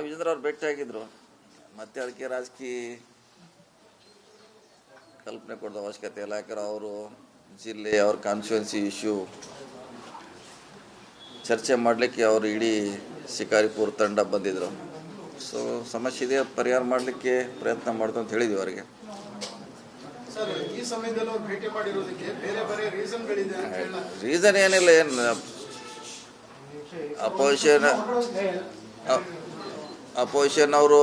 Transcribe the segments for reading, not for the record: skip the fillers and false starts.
ವಿಜೇಂದ್ರ ಅವ್ರು ಭೇಟಿಯಾಗಿದ್ರು. ಮತ್ತೆ ಅದಕ್ಕೆ ರಾಜಕೀಯ ಕಲ್ಪನೆ ಕೊಡೋದು ಅವಶ್ಯಕತೆ ಇಲ್ಲ. ಯಾಕಂದ್ರೆ ಅವರು ಜಿಲ್ಲೆ ಅವ್ರ ಕಾನ್ಸ್ಟಿಟ್ಯೂನ್ಸಿ ಇಶ್ಯೂ ಚರ್ಚೆ ಮಾಡಲಿಕ್ಕೆ ಅವರು ಇಡೀ ಶಿಕಾರಿಪುರ ತಂಡ ಬಂದಿದ್ದರು. ಸೊ ಸಮಸ್ಯೆ ಇದೆ, ಪರಿಹಾರ ಮಾಡಲಿಕ್ಕೆ ಪ್ರಯತ್ನ ಮಾಡ್ತು ಅಂತ ಹೇಳಿದ್ವಿ ಅವರಿಗೆ. ರೀಸನ್ ಏನಿಲ್ಲ, ಏನು ಅಪೋಸಿಷನ್ ಅವರು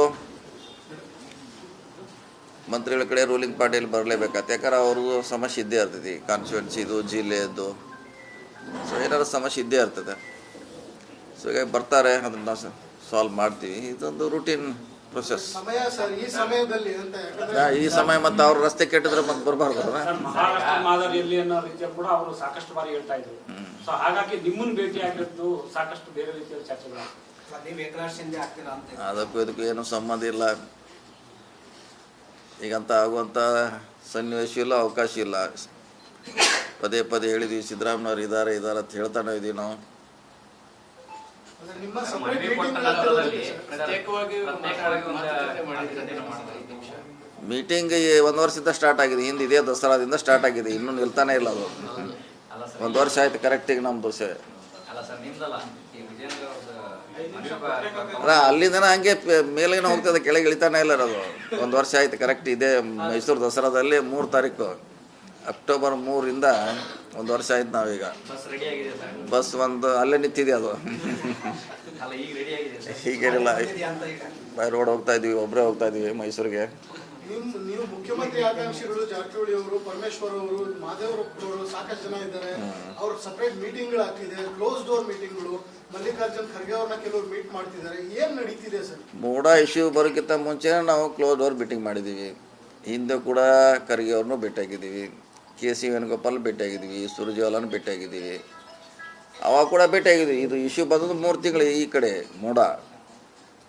ಮಂತ್ರಿಗಳ ಕಡೆ ರೂಲಿಂಗ್ ಪಾರ್ಟಿಯಲ್ಲಿ ಬರಲೇಬೇಕಾಗ್ತದೆ. ಯಾಕಂದ್ರೆ ಅವ್ರಿಗೂ ಸಮಸ್ಯೆ ಇದ್ದೇ ಇರ್ತೈತಿ, ಕಾನ್ಸ್ಟಿಟ್ಯೂನ್ಸಿದು ಜಿಲ್ಲೆಯದ್ದು. ಸೊ ಏನಾದ್ರು ಸಮಸ್ಯೆ ಇದ್ದೇ ಇರ್ತದೆ. ಸೊ ಹೀಗಾಗಿ ಬರ್ತಾರೆ, ಅದನ್ನು ನಾವು ಸಾಲ್ವ್ ಮಾಡ್ತೀವಿ. ಇದೊಂದು ರೂಟೀನ್ ಪ್ರೊಸೆಸ್. ಈ ಸಮಯ ಮತ್ತು ಅವ್ರ ರಸ್ತೆ ಕೆಟ್ಟಿದ್ರೆ ಮತ್ತೆ ಬರಬಾರ್ದು. ಮಾದರಿಯಲ್ಲಿ ಅನ್ನೋ ರೀತಿಯಲ್ಲಿ ಕೂಡ ಅವರು ಸಾಕಷ್ಟು ಬಾರಿ ಹೇಳ್ತಾ ಇದ್ರು. ಸೊ ಹಾಗಾಗಿ ನಿಮ್ಮನ್ನು ಭೇಟಿ ಆಗಿದ್ದು ಸಾಕಷ್ಟು ಬೇರೆ ರೀತಿಯಲ್ಲಿ ಚರ್ಚೆಗಳು. ಅದಕ್ಕೂ ಇದಕ್ಕೂ ಏನು ಸಂಬಂಧ ಇಲ್ಲ. ಈಗಂತ ಆಗುವಂಥ ಸನ್ನಿವೇಶ ಇಲ್ಲ, ಅವಕಾಶ ಇಲ್ಲ. ಪದೇ ಪದೇ ಹೇಳಿದ್ವಿ, ಸಿದ್ದರಾಮಯ್ಯವ್ರು ಇದ್ದಾರೆ ಅಂತ ಹೇಳ್ತಾನೆ ಇದ್ದೀವಿ ನಾವು. ಮೀಟಿಂಗ್ 1 ವರ್ಷದಿಂದ ಸ್ಟಾರ್ಟ್ ಆಗಿದೆ. ಹಿಂದೆ ಇದೇ ದಸರಾದಿಂದ ಸ್ಟಾರ್ಟ್ ಆಗಿದೆ, ಇನ್ನೂ ನಿಲ್ತಾನೆ ಇಲ್ಲ. ಅದು 1 ವರ್ಷ ಆಯ್ತು ಕರೆಕ್ಟಿಗೆ ನಮ್ಮ ದೋಸೆ. ಅಲ್ಲಿಂದನ ಹಂಗೆ ಮೇಲಿನ ಹೋಗ್ತದೆ, ಕೆಳಗೆ ಇಳಿತಾನೆ ಇಲ್ಲ ಅದು. 1 ವರ್ಷ ಆಯ್ತು ಕರೆಕ್ಟ್. ಇದೇ ಮೈಸೂರು ದಸರಾದಲ್ಲಿ 3 ತಾರೀಕು ಅಕ್ಟೋಬರ್ 3ರಿಂದ 1 ವರ್ಷ ಆಯ್ತು. ನಾವೀಗ ಬಸ್ ಒಂದು ಅಲ್ಲೇ ನಿಂತಿದೆ ಅದು. ಹೀಗೇನಿಲ್ಲ, ಬೈ ರೋಡ್ ಹೋಗ್ತಾ ಇದ್ವಿ, ಒಬ್ಬರೇ ಹೋಗ್ತಾ ಇದ್ವಿ ಮೈಸೂರಿಗೆ. ನೀವು ಮುಖ್ಯಮಂತ್ರಿ ಆಕಾಂಕ್ಷಿಗಳು ಜಾರಕಿಹೊಳಿ ಅವರು, ಪರಮೇಶ್ವರ್ ಅವರು, ಮಾದೇವರವರು ಸಾಕಷ್ಟು ಜನ ಇದ್ದಾರೆ. ಅವ್ರ ಸಪರೇಟ್ ಮೀಟಿಂಗ್ಗಳು ಆಗ್ತಿದೆ, ಕ್ಲೋಸ್ ಡೋರ್ ಮೀಟಿಂಗ್ಗಳು. ಮಲ್ಲಿಕಾರ್ಜುನ್ ಖರ್ಗೆ ಅವ್ರನ್ನ ಕೆಲವರು ಮೀಟ್ ಮಾಡ್ತಿದ್ದಾರೆ. ಏನ್ ನಡೀತಿದೆ ಸರ್? ಮೂಡಾ ಇಶ್ಯೂ ಬರೋಕ್ಕಿಂತ ಮುಂಚೆ ನಾವು ಕ್ಲೋಸ್ ಡೋರ್ ಮೀಟಿಂಗ್ ಮಾಡಿದ್ದೀವಿ. ಹಿಂದೆ ಕೂಡ ಖರ್ಗೆ ಅವ್ರನ್ನೂ ಭೇಟಿಯಾಗಿದ್ದೀವಿ, ಕೆ.ಸಿ. ವೇಣುಗೋಪಾಲ್ ಭೇಟಿಯಾಗಿದ್ದೀವಿ, ಸುರ್ಜೇವಾಲಾನು ಭೇಟಿಯಾಗಿದ್ದೀವಿ. ಅವಾಗ ಕೂಡ ಭೇಟಿಯಾಗಿದ್ದೀವಿ. ಇದು ಇಶ್ಯೂ ಬಂದದ್ದು 3 ತಿಂಗಳು ಈ ಕಡೆ ಮೂಡಾ.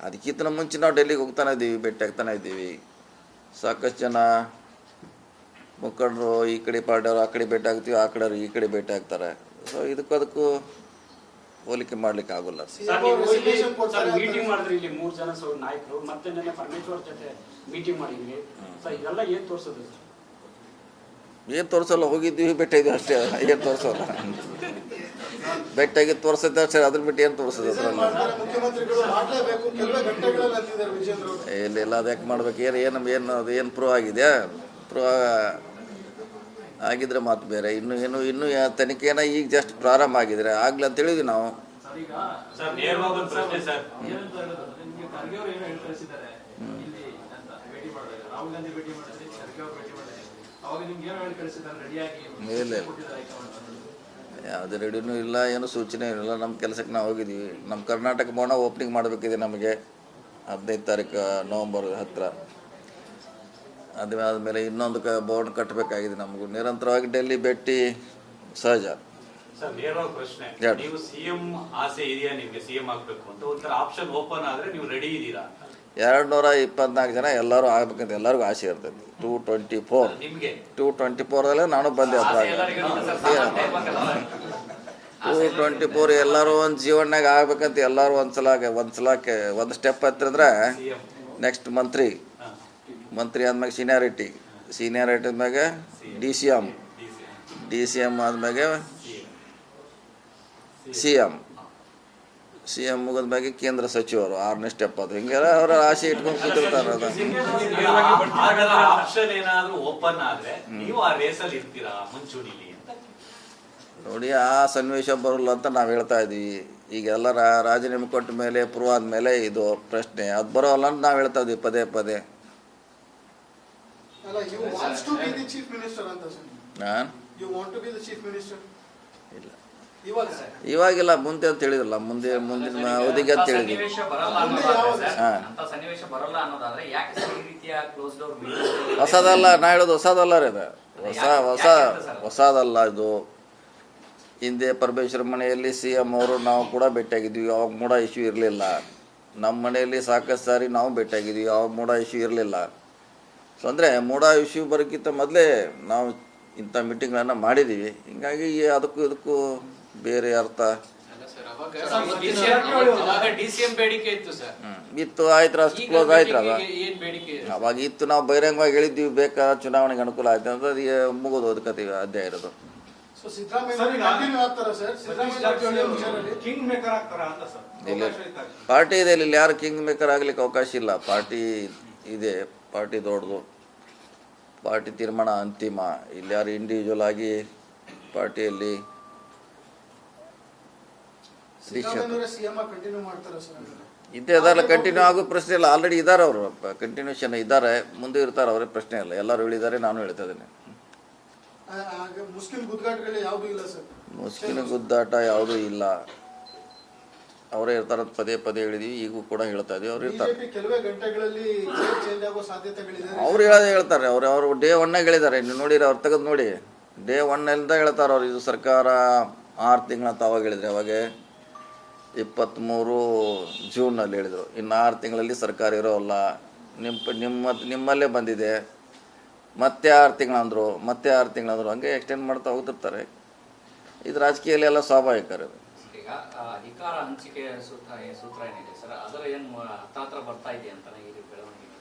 ಅದಕ್ಕಿಂತ ಮುಂಚೆ ನಾವು ಡೆಲ್ಲಿಗೆ ಹೋಗ್ತಾನೆ ಇದ್ದೀವಿ, ಭೇಟಿಯಾಗ್ತಾನೆ ಇದ್ದೀವಿ. ಸಾಕಷ್ಟು ಜನ ಮುಖಂಡರು ಈ ಕಡೆ ಪಾರ್ಟಿಯವರು ಆ ಕಡೆ ಭೇಟಿ ಆಗ್ತೀವಿ, ಆ ಕಡೆಯವರು ಈ ಕಡೆ ಭೇಟಿ ಆಗ್ತಾರೆ. ಸೊ ಅದಕ್ಕೂ ಹೋಲಿಕೆ ಮಾಡ್ಲಿಕ್ಕೆ ಆಗೋಲ್ಲ. ಮೀಟಿಂಗ್ ಮಾಡಿದ್ರಿ ಇಲ್ಲಿ 3 ಜನ ನಾಯಕರು, ಮತ್ತೆ ನೆನ್ನೆ ಪರಮೇಶ್ವರ್ ಜೊತೆ ಮೀಟಿಂಗ್ ಮಾಡಿದ್ವಿ. ಇದೆಲ್ಲ ಏನ್ ತೋರಿಸೋದು? ಏನು ತೋರಿಸಲ್ಲ, ಹೋಗಿದ್ದೀವಿ ಭೇಟಿಯಾಗಿದ್ದೀವಿ ಅಷ್ಟೇ. ಏನು ತೋರಿಸೋಲ್ಲ, ಭೇಟಿಯಾಗಿ ತೋರಿಸುತ್ತೆ ಅಷ್ಟೇ. ಅದ್ರ ಬಿಟ್ಟು ಏನು ತೋರಿಸೋದು ಅದರಲ್ಲಿ? ಇಲ್ಲ, ಅದು ಯಾಕೆ ಮಾಡ್ಬೇಕು? ಏನು ಪ್ರೂವ್ ಆಗಿದೆಯಾ? ಪ್ರೂವ್ ಆಗಿದ್ರೆ ಮಾತು ಬೇರೆ. ಇನ್ನೂ ತನಿಖೆನ ಈಗ ಜಸ್ಟ್ ಪ್ರಾರಂಭ ಆಗಿದ್ರೆ ಆಗ್ಲಿ ಅಂತ ಹೇಳಿದ್ವಿ ನಾವು. ಇಲ್ಲ, ಯಾವುದೇ ರೆಡಿನೂ ಇಲ್ಲ, ಏನು ಸೂಚನೆ ಇಲ್ಲ. ನಮ್ಮ ಕೆಲಸಕ್ಕೆ ನಾವು ಹೋಗಿದ್ದೀವಿ. ನಮ್ಮ ಕರ್ನಾಟಕ ಭವನ ಓಪನಿಂಗ್ ಮಾಡಬೇಕಿದೆ ನಮಗೆ 15 ತಾರೀಕು ನವಂಬರ್ ಹತ್ತಿರ. ಅದಾದಮೇಲೆ ಇನ್ನೊಂದು ಭವನ ಕಟ್ಟಬೇಕಾಗಿದೆ ನಮಗೂ. ನಿರಂತರವಾಗಿ ಡೆಲ್ಲಿ ಭೇಟಿ ಸಹಜ. ಸರ್, ನೇರವಾಗಿ ಪ್ರಶ್ನೆ, ನೀವು ಸಿಎಂ ಆಸೆ ಇದೆಯಾ ನಿಮಗೆ? ಸಿಎಂ ಆಗಬೇಕು ಅಂತ ಒಂಥರ ಆಪ್ಷನ್ ಓಪನ್ ಆದ್ರೆ ನೀವು ರೆಡಿ ಇದ್ದೀರಾ? 224 ಜನ ಎಲ್ಲರೂ ಆಗ್ಬೇಕಂತ ಎಲ್ಲರಿಗೂ ಆಸೆ ಇರ್ತೈತಿ. 224 ನಾನು ಬಂದೆ. ಅದ್ರಾಗ 224 ಎಲ್ಲರೂ ಒಂದು ಜೀವನಾಗ ಆಗ್ಬೇಕಂತ ಎಲ್ಲರೂ ಒಂದು ಸ್ಟೆಪ್ ಹತ್ತಿರಂದ್ರೆ ನೆಕ್ಸ್ಟ್ ಮಂತ್ರಿ ಆದ್ಮ್ಯಾಗ ಸೀನಿಯಾರಿಟಿ ಆದ್ಮ್ಯಾಗ ಡಿ ಸಿ ಎಮ್ ಆದ್ಮ್ಯಾಗ ಸಿ ಎಂ ಮುಗಿದ್ಮ್ಯಾಗೆ ಕೇಂದ್ರ ಸಚಿವರು 6ನೇ ಸ್ಟೆಪ್. ಅದು ಹಿಂಗೆಲ್ಲ ಅವರ ಆಸೆ ಇಟ್ಕೊಂಡು ಕೂತಿರ್ತಾರೆ. ನೋಡಿ, ಆ ಸನ್ನಿವೇಶ ಬರಲ್ಲ ಅಂತ ನಾವು ಹೇಳ್ತಾ ಇದೀವಿ. ಈಗ ಎಲ್ಲ ರಾಜೀನಾಮೆ ಕೊಟ್ಟ ಮೇಲೆ ಪ್ರೂವ್ ಆದ್ಮೇಲೆ ಇದು ಪ್ರಶ್ನೆ ಅದು ಬರೋಲ್ಲ ಅಂತ ನಾವು ಹೇಳ್ತಾ ಇದೀವಿ ಪದೇ ಪದೇ. ಇವಾಗಿಲ್ಲ, ಮುಂದೆ ಅಂತ ಹೇಳಿದ್ರಲ್ಲ, ಮುಂದಿನ ಅವಧಿಗೆ ಅಂತ ಹೇಳಿದ್ವಿ. ಹೊಸದಲ್ಲ, ನಾ ಹೇಳೋದು ಹೊಸದಲ್ಲ ರೀ. ಅದು ಹೊಸದಲ್ಲ. ಇದು ಹಿಂದೆ ಪರಮೇಶ್ವರ ಮನೆಯಲ್ಲಿ CM ಅವರು ನಾವು ಕೂಡ ಭೇಟಿಯಾಗಿದ್ವಿ. ಅವಾಗ ಮೂಡಾ ಇಶ್ಯೂ ಇರಲಿಲ್ಲ. ನಮ್ಮ ಮನೆಯಲ್ಲಿ ಸಾಕಷ್ಟು ಸಾರಿ ನಾವು ಭೇಟಿಯಾಗಿದ್ವಿ, ಅವಾಗ ಮೂಡಾ ಇಶ್ಯೂ ಇರಲಿಲ್ಲ. ಸೊ ಅಂದರೆ ಮೂಡಾ ಇಶ್ಯೂ ಬರೋಕ್ಕಿಂತ ಮೊದಲೇ ನಾವು ಇಂಥ ಮೀಟಿಂಗ್ಗಳನ್ನು ಮಾಡಿದ್ದೀವಿ. ಹೀಗಾಗಿ ಅದಕ್ಕೂ ಇದಕ್ಕೂ ಬೇರೆ ಅರ್ಥ ಡಿಸಿಎಂ ಬೇಡಿಕೆ ಇತ್ತು ಸರ್. ಇತ್ತು, ಆಯ್ತು, ಅಷ್ಟು ಕ್ಲೋಸ್ ಆಯ್ತು ಅದ. ಏನ್ ಬೇಡಿಕೆ? ಅವಾಗ ಇತ್ತು, ನಾವು ಬಹಿರಂಗವಾಗಿ ಹೇಳಿದ್ದೀವಿ, ಬೇಕಾ ಚುನಾವಣೆಗೆ ಅನುಕೂಲ ಆಯ್ತು ಅಂತ ಅದು ಮುಗಿದು ಓದ್ಕತೀವಿ ಅಧ್ಯಾಯ ಇರೋದು. ಸೊ ಸಿದ್ದರಾಮಯ್ಯ ಕಂಟಿನ್ಯೂ ಆಗ್ತಾರಾ ಸರ್? ಸಿದ್ದರಾಮಯ್ಯ ಜಾರಕಿಹೊಳಿ ವಿಚಾರದಲ್ಲಿ ಕಿಂಗ್ ಮೇಕರ್ ಆಗ್ತಾರಾ ಅಂತ ಸರ್? ಇಲ್ಲಿ ಪಾರ್ಟಿ ಇದೆ, ಇಲ್ಲಿ ಯಾರು ಕಿಂಗ್ ಮೇಕರ್ ಆಗ್ಲಿಕ್ಕೆ ಅವಕಾಶ ಇಲ್ಲ. ಪಾರ್ಟಿ ಇದೆ, ಪಾರ್ಟಿ ದೊಡ್ಡದು, ಪಾರ್ಟಿ ತೀರ್ಮಾನ ಅಂತಿಮ. ಇಲ್ಲಿ ಯಾರು ಇಂಡಿವಿಜುವಲ್ ಆಗಿ ಪಾರ್ಟಿಯಲ್ಲಿ ಸಿದ್ದರಾಮಯ್ಯ ಸಿಎಂ ಕಂಟಿನ್ಯೂ ಮಾಡ್ತಾರಾ ಸರ್? ಇದ್ದೇ ಅದಲ್ಲ, ಕಂಟಿನ್ಯೂ ಆಗೋ ಪ್ರಶ್ನೆ ಇಲ್ಲ. ಆಲ್ರೆಡಿ ಇದ್ದಾರೆ ಅವರು, ಕಂಟಿನ್ಯೂಷನ್ ಇದ್ದಾರೆ, ಮುಂದೆ ಇರ್ತಾರೆ, ಅವರೇ ಪ್ರಶ್ನೆ ಇಲ್ಲ. ಎಲ್ಲರೂ ಹೇಳಿದ್ದಾರೆ, ನಾನು ಹೇಳ್ತಾ ಇದ್ದೇನೆ. ಮುಸ್ಲಿಂ ಗುದ್ದಾಟಗಳು ಯಾವುದೂ ಇಲ್ಲ ಸರ್? ಮುಸ್ಲಿಂ ಗುದ್ದಾಟ ಯಾವುದೂ ಇಲ್ಲ, ಅವರೇ ಇರ್ತಾರೆ. ಪದೇ ಪದೇ ಹೇಳಿದೀವಿ, ಈಗೂ ಕೂಡ ಹೇಳ್ತಾ ಇದೀವಿ, ಅವ್ರು ಇರ್ತಾರೆ. ಕೆಲವೇ ಗಂಟೆಗಳಲ್ಲಿ ಚೇಂಜ್ ಆಗೋ ಸಾಧ್ಯತೆಗಳಿದೆ ಅವ್ರು ಹೇಳ್ತಾರೆ. ಅವರು ಡೇ 1 ಹೇಳಿದ್ದಾರೆ. ನೀವು ನೋಡಿರಿ, ಅವ್ರು ತೆಗೆದು ನೋಡಿ, ಡೇ 1 ಹೇಳ್ತಾರೆ ಅವ್ರು. ಇದು ಸರ್ಕಾರ 6 ತಿಂಗಳಂತ ಅವಾಗ ಹೇಳಿದ್ರೆ, ಅವಾಗ 23 ಜೂನಲ್ಲಿ ಹೇಳಿದರು. ಇನ್ನು 6 ತಿಂಗಳಲ್ಲಿ ಸರ್ಕಾರ ಇರೋಲ್ಲ, ನಿಮ್ಮಲ್ಲೇ ಬಂದಿದೆ, ಮತ್ತೆ 6 ತಿಂಗಳಂದರು, ಮತ್ತೆ 6 ತಿಂಗಳಂದರು, ಹಂಗೆ ಎಕ್ಸ್ಟೆಂಡ್ ಮಾಡ್ತಾ ಹೋಗ್ತಿರ್ತಾರೆ. ಇದು ರಾಜಕೀಯದಲ್ಲಿ ಎಲ್ಲ ಸ್ವಾಭಾವಿಕ. ಈಗ ಅಧಿಕಾರ ಹಂಚಿಕೆ ಸೂತ್ರ ಏನಿದೆ ಸರ್, ಅದರ ಏನು ಹತ್ತಾತ್ರ ಬರ್ತಾ ಇದೆ ಅಂತ ಬೆಳವಣಿಗೆ?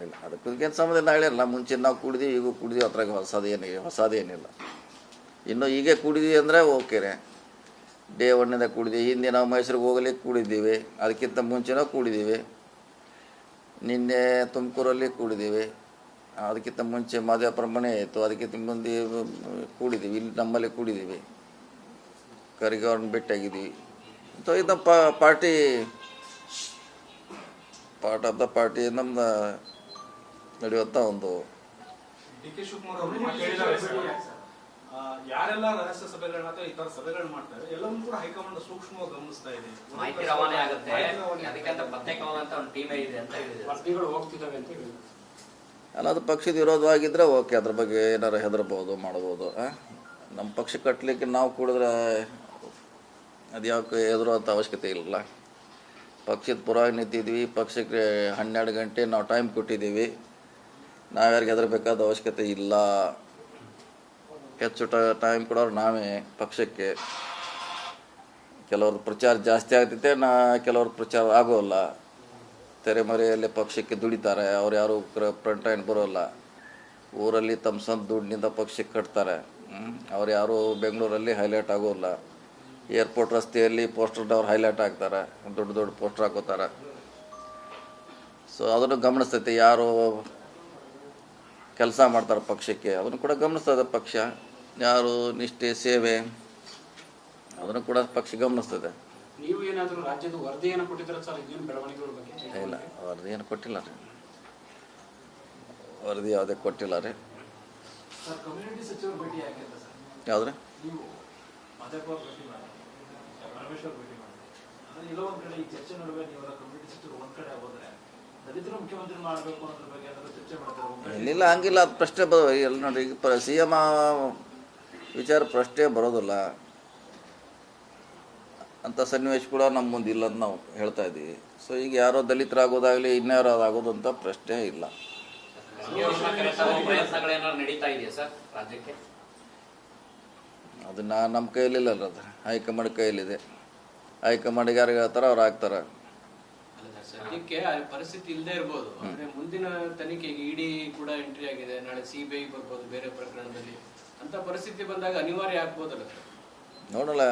ಇಲ್ಲ, ಅದಕ್ಕೇನು ಸಂಬಂಧ ಇಲ್ಲ. ಹೇಳಿರಲ್ಲ, ಮುಂಚೆ ನಾವು ಕುಡಿದೀವಿ, ಈಗೂ ಕುಡಿದೀವಿ, ಅದ್ರಾಗ ಹೊಸದೇನಿಲ್ಲ. ಇನ್ನು ಹೀಗೆ ಕುಡಿದೀವಿ ಅಂದರೆ ಓಕೆನೆ. ಡೇ 1 ಕುಡಿದೀವಿ. ಹಿಂದೆ ನಾವು ಮೈಸೂರಿಗೆ ಹೋಗಲಿಕ್ಕೆ ಕುಡಿದ್ದೀವಿ, ಅದಕ್ಕಿಂತ ಮುಂಚೆನೂ ಕುಡಿದ್ದೀವಿ. ನಿನ್ನೆ ತುಮಕೂರಲ್ಲಿ ಕುಡಿದ್ದೀವಿ, ಅದಕ್ಕಿಂತ ಮುಂಚೆ ಮಾದೇವಪುರ ಮನೆ ಆಯಿತು, ಅದಕ್ಕಿಂತ ಮುಂದೆ ಕೂಡಿದ್ದೀವಿ, ಇಲ್ಲಿ ನಮ್ಮಲ್ಲಿ ಕೂಡಿದ್ದೀವಿ, ಖರ್ಗೆ ಅವ್ರನ್ನ ಭೇಟಿಯಾಗಿದ್ದೀವಿ. ಸೊ ಇದು party part of the party ನಮ್ದು ನಡೆಯುವಂಥ ಒಂದು. ಡಿ.ಕೆ. ಶಿವಕುಮಾರ್ ಅವರು ಯಾರೆಲ್ಲ ರಹಸ್ಯ ಸಭೆಗಳನ್ನ ಅಥವಾ ಇತರ ಸಭೆಗಳನ್ನ ಮಾಡ್ತಾರೆ ಎಲ್ಲವನ್ನೂ ಕೂಡ ಹೈಕಮಾಂಡ್ ಸೂಕ್ಷ್ಮವಾಗಿ ಗಮನಿಸ್ತಾ ಇದೆ. ಮಾಹಿತಿ ರವಾನೆ ಆಗುತ್ತೆ, ಅದಕ್ಕಂತ ಪ್ರತ್ಯೇಕವಾದಂತ ಒಂದು ಟೀಮೇ ಇದೆ ಅಂತ ಹೇಳಿದೆ. ವರದಿಗಳು ಹೋಗ್ತಿದ್ದಾವೆ ಅಂತ ಹೇಳಿದ್ರು. ಅಲ್ಲ, ಅದು ಪಕ್ಷದ ವಿರೋಧವಾಗಿದ್ದರೆ ಓಕೆ, ಅದ್ರ ಬಗ್ಗೆ ಏನಾರು ಹೆದರ್ಬೋದು, ಮಾಡ್ಬೋದು. ನಮ್ಮ ಪಕ್ಷ ಕಟ್ಟಲಿಕ್ಕೆ ನಾವು ಕೂಡಿದ್ರೆ ಅದು ಯಾಕೆ ಹೆದರುವಂಥ ಅವಶ್ಯಕತೆ ಇಲ್ಲ. ಪಕ್ಷದ ಪರವಾಗಿ ನಿಂತಿದ್ವಿ, ಪಕ್ಷಕ್ಕೆ 12 ಗಂಟೆ ನಾವು ಟೈಮ್ ಕೊಟ್ಟಿದ್ದೀವಿ. ನಾವು ಯಾರಿಗೆ ಹೆದರಬೇಕಾದ ಅವಶ್ಯಕತೆ ಇಲ್ಲ. ಹೆಚ್ಚು ಟೈಮ್ ಕೊಡೋರು ನಾವೇ ಪಕ್ಷಕ್ಕೆ. ಕೆಲವ್ರದ್ದು ಪ್ರಚಾರ ಜಾಸ್ತಿ ಆಗ್ತೈತೆ, ಕೆಲವ್ರ ಪ್ರಚಾರ ಆಗೋಲ್ಲ. ತೆರೆಮರೆಯಲ್ಲಿ ಪಕ್ಷಕ್ಕೆ ದುಡಿತಾರೆ, ಅವ್ರು ಯಾರು ಫ್ರಂಟ್ ಲೈನ್ ಬರೋಲ್ಲ. ಊರಲ್ಲಿ ತಮ್ಮ ಸ್ವಂತ ದುಡ್ಡಿನಿಂದ ಪಕ್ಷಕ್ಕೆ ಕಟ್ತಾರೆ. ಅವ್ರು ಯಾರು ಬೆಂಗಳೂರಲ್ಲಿ ಹೈಲೈಟ್ ಆಗೋಲ್ಲ. ಏರ್ಪೋರ್ಟ್ ರಸ್ತೆಯಲ್ಲಿ ಪೋಸ್ಟರ್ದವ್ರು ಹೈಲೈಟ್ ಆಗ್ತಾರೆ, ದೊಡ್ಡ ದೊಡ್ಡ ಪೋಸ್ಟರ್ ಹಾಕೋತಾರೆ. ಸೊ ಅದನ್ನು ಗಮನಿಸ್ತೈತೆ, ಯಾರು ಕೆಲಸ ಮಾಡ್ತಾರೆ ಪಕ್ಷಕ್ಕೆ ಅದನ್ನು ಕೂಡ ಗಮನಿಸ್ತದೆ ಪಕ್ಷ. ಯಾರು ನಿಷ್ಠೆ, ಸೇವೆ, ಅದನ್ನು ಕೂಡ ಪಕ್ಷ ಗಮನಿಸ್ತದೆ. ನೀವು ಏನಾದರೂ ರಾಜ್ಯದ ವರದಿಯನ್ನು ಕೊಟ್ಟಿದ್ರೆ ಸರ್, ಇದೇನು ಬೆಳವಣಿಗೆಗಳ ಬಗ್ಗೆ? ಇಲ್ಲ, ವರದಿ ಏನು ಕೊಟ್ಟಿಲ್ಲ ರೀ, ವರದಿ ಯಾವುದೇ ಕೊಟ್ಟಿಲ್ಲ ರೀ. ಕಮ್ಯುನಿಟಿ ಸಚಿವರು ಭೇಟಿ ಆಗಿಲ್ಲ ಸರ್? ಯಾವುದ್ರಿ? ನೀವು ಮಾದೇವಪ್ಪ ಭೇಟಿ ಮಾಡಿ, ಪರಮೇಶ್ವರ್ ಭೇಟಿ ಮಾಡಿ, ಅಂದ್ರೆ ಎಲ್ಲೋ ಒಂದ್ ಕಡೆ ಈ ಚರ್ಚೆ ನಡುವೆ ನೀವೆಲ್ಲ ಕಮ್ಯುನಿಟಿ ಸಚಿವರು ಒಂದ್ ಕಡೆ ಹೋದ್ರೆ ದಲಿತರು ಮುಖ್ಯಮಂತ್ರಿ ಮಾಡಬೇಕು ಅನ್ನೋದ್ರ ಬಗ್ಗೆ ಏನಾದ್ರು ಚರ್ಚೆ ಮಾಡ್ತಾರೆ? ಇಲ್ಲ, ಹಂಗಿಲ್ಲ. ಅದು ಪ್ರಶ್ನೆ ಬರೋ ಎಲ್ಲ ನೋಡಿ, ಈಗ CM ವಿಚಾರ ಪ್ರಶ್ನೆ ಬರೋದಿಲ್ಲ ಅಂತ ಸನ್ನಿವೇಶ ಕೂಡ ನಮ್ಮ ಮುಂದೆ ಇಲ್ಲ ಅಂತ ನಾವು ಹೇಳ್ತಾ ಇದ್ದೀವಿ. ಸೊ ಈಗ ಯಾರೋ ದಲಿತರಾಗೋದಾಗಲಿ ಇನ್ಯಾರೋ ಆಗೋದು ಅಂತ ಪ್ರಶ್ನೆ ಇಲ್ಲ. ಪ್ರಯತ್ನಗಳೇನಾದ್ರು ನಡೀತಾ ಇದೆಯಾ ಸರ್ ರಾಜ್ಯಕ್ಕೆ? ಅದನ್ನ ನಮ್ಮ ಕೈಯಲ್ಲಿಲ್ಲ, ಅದು ಹೈಕಮಾಂಡ್ ಕೈಯಲ್ಲಿದೆ. ಹೈಕಮಾಂಡ್ಗೆ ಯಾರು ಹೇಳ್ತಾರೋ ಅವ್ರು ಆಗ್ತಾರೆ. ಸದ್ಯಕ್ಕೆ ಪರಿಸ್ಥಿತಿ ಇಲ್ಲದೆ ಇರ್ಬೋದು, ಅಂದ್ರೆ ಮುಂದಿನ ತನಿಖೆಗೆ ಇಡಿ ಕೂಡ ಎಂಟ್ರಿ ಆಗಿದೆ, ನಾಳೆ CBI ಬರ್ಬೋದು ಬೇರೆ ಪ್ರಕರಣದಲ್ಲಿ. ಅಂತ ಪರಿಸ್ಥಿತಿ ಬಂದಾಗ ಅನಿವಾರ್ಯ ಆಗ್ಬೋದಲ್ಲ ಸರ್? ನೋಡಲ್ಲ,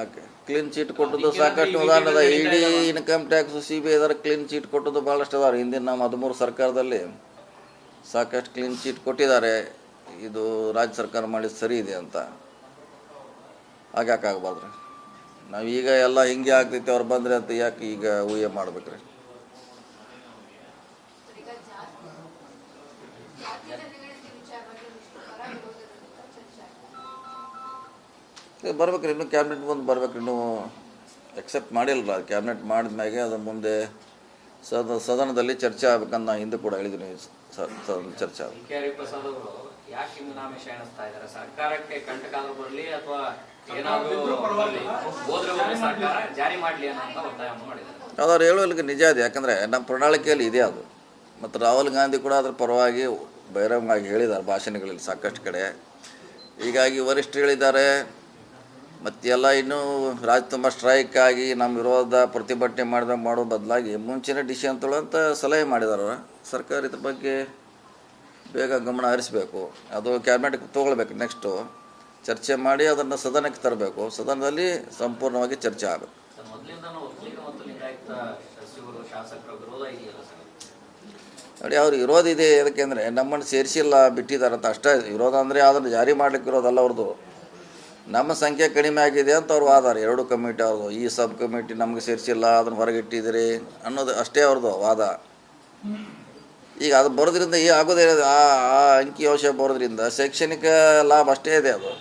ಕ್ಲೀನ್ ಚೀಟ್ ಕೊಟ್ಟದ್ದು ಸಾಕಷ್ಟು ಉದಾಹರಣೆ. ಇಡಿ, ಇನ್ಕಮ್ ಟ್ಯಾಕ್ಸ್, CBI ಇದರ ಕ್ಲೀನ್ ಚೀಟ್ ಕೊಟ್ಟದ್ದು ಭಾಳಷ್ಟು ಅದಾವೆ. ಹಿಂದಿನ ನಮ್ಮ 13 ಸರ್ಕಾರದಲ್ಲಿ ಸಾಕಷ್ಟು ಕ್ಲೀನ್ ಚೀಟ್ ಕೊಟ್ಟಿದ್ದಾರೆ. ಇದು ರಾಜ್ಯ ಸರ್ಕಾರ ಮಾಡಿದ ಸರಿ ಇದೆ ಅಂತ. ಹಾಗ್ಯಾಕೆ ಆಗಬಾರ್ದು? ನಾವು ಈಗ ಎಲ್ಲ ಹಿಂಗೆ ಆಗ್ತೈತೆ, ಅವ್ರು ಬಂದರೆ ಅಂತ ಯಾಕೆ ಈಗ ಊಹೆ ಮಾಡ್ಬೇಕ್ರಿ? ಬರ್ಬೇಕ್ರಿ, ಇನ್ನೂ ಕ್ಯಾಬಿನೆಟ್ ಮುಂದೆ ಬರ್ಬೇಕ್ರಿ. ಇನ್ನೂ ಎಕ್ಸೆಪ್ಟ್ ಮಾಡಿಲ್ಲ. ಕ್ಯಾಬಿನೆಟ್ ಮಾಡಿದ ಮ್ಯಾಗೆ ಅದ್ರ ಮುಂದೆ ಸದನದಲ್ಲಿ ಚರ್ಚೆ ಆಗ್ಬೇಕಂತ ನಾನು ಹಿಂದೆ ಕೂಡ ಹೇಳಿದ್ದೀನಿ. ಚರ್ಚೆ ಪ್ರಸಾದ್ ಅವರು ಯಾಕೆ ನಾಮಿನೇಷನ್ ಎಣಿಸ್ತಾ ಇದ್ದಾರೆ? ಸರ್ಕಾರಕ್ಕೆ ಕಂಟಕ ಆದ್ರೂ ಬರಲಿ ಅಥವಾ ಏನಾದರೂ ಸರ್ಕಾರ ಜಾರಿ ಮಾಡಲಿ ಅನ್ನೋ ಒತ್ತಾಯವನ್ನು ಮಾಡಿದ್ದಾರೆ. ಅವ್ರು ಹೇಳೋಲಿಕ್ಕೆ ನಿಜ ಇದೆ, ಯಾಕಂದರೆ ನಮ್ಮ ಪ್ರಣಾಳಿಕೆಯಲ್ಲಿ ಇದೆ ಅದು. ಮತ್ತು ರಾಹುಲ್ ಗಾಂಧಿ ಕೂಡ ಅದ್ರ ಪರವಾಗಿ ಬಹಿರಂಗವಾಗಿ ಹೇಳಿದ್ದಾರೆ ಭಾಷಣಗಳಲ್ಲಿ ಸಾಕಷ್ಟು ಕಡೆ. ಹೀಗಾಗಿ ವರಿಷ್ಠರು ಹೇಳಿದ್ದಾರೆ, ಮತ್ತೆಲ್ಲ ಇನ್ನೂ ರಾಜ್ಯ ತುಂಬ ಸ್ಟ್ರೈಕ್ ಆಗಿ ನಮ್ಮ ವಿರೋಧ ಪ್ರತಿಭಟನೆ ಮಾಡೋ ಬದಲಾಗಿ ಮುಂಚೆನೇ ಡಿಸಿಷನ್ ತೊಗೊಳ್ಳೋಂಥ ಸಲಹೆ ಮಾಡಿದಾರೆ ಸರ್ಕಾರ ಇದ್ರ ಬಗ್ಗೆ ಬೇಗ ಗಮನ ಹರಿಸಬೇಕು. ಅದು ಕ್ಯಾಬಿನೆಟ್ಗೆ ತೊಗೊಳ್ಬೇಕು. ನೆಕ್ಸ್ಟು ಚರ್ಚೆ ಮಾಡಿ ಅದನ್ನು ಸದನಕ್ಕೆ ತರಬೇಕು. ಸದನದಲ್ಲಿ ಸಂಪೂರ್ಣವಾಗಿ ಚರ್ಚೆ ಆಗಬೇಕು. ನೋಡಿ, ಅವ್ರ ವಿರೋಧ ಇದೆ. ಯಾಕೆಂದರೆ ನಮ್ಮನ್ನು ಸೇರಿಸಿಲ್ಲ, ಬಿಟ್ಟಿದ್ದಾರಂತ ಅಷ್ಟೇ. ವಿರೋಧ ಅಂದರೆ ಅದನ್ನು ಜಾರಿ ಮಾಡಲಿಕ್ಕೆ ಇರೋದಲ್ಲ ಅವ್ರದ್ದು. ನಮ್ಮ ಸಂಖ್ಯೆ ಕಡಿಮೆ ಆಗಿದೆ ಅಂತ ಅವ್ರು ವಾದ. ಎರಡು ಕಮಿಟಿ ಅವ್ರದ್ದು, ಈ ಸಬ್ ಕಮಿಟಿ ನಮಗೆ ಸೇರಿಸಿಲ್ಲ, ಅದನ್ನು ಹೊರಗಿಟ್ಟಿದ್ದೀರಿ ಅನ್ನೋದು ಅಷ್ಟೇ ಅವ್ರದ್ದು ವಾದ. ಈಗ ಅದು ಬರೋದ್ರಿಂದ ಆಗೋದೇ ಆ ಅಂಕಿ ಅಂಶ ಬರೋದ್ರಿಂದ ಶೈಕ್ಷಣಿಕ ಲಾಭ ಅಷ್ಟೇ ಇದೆ. ಅದು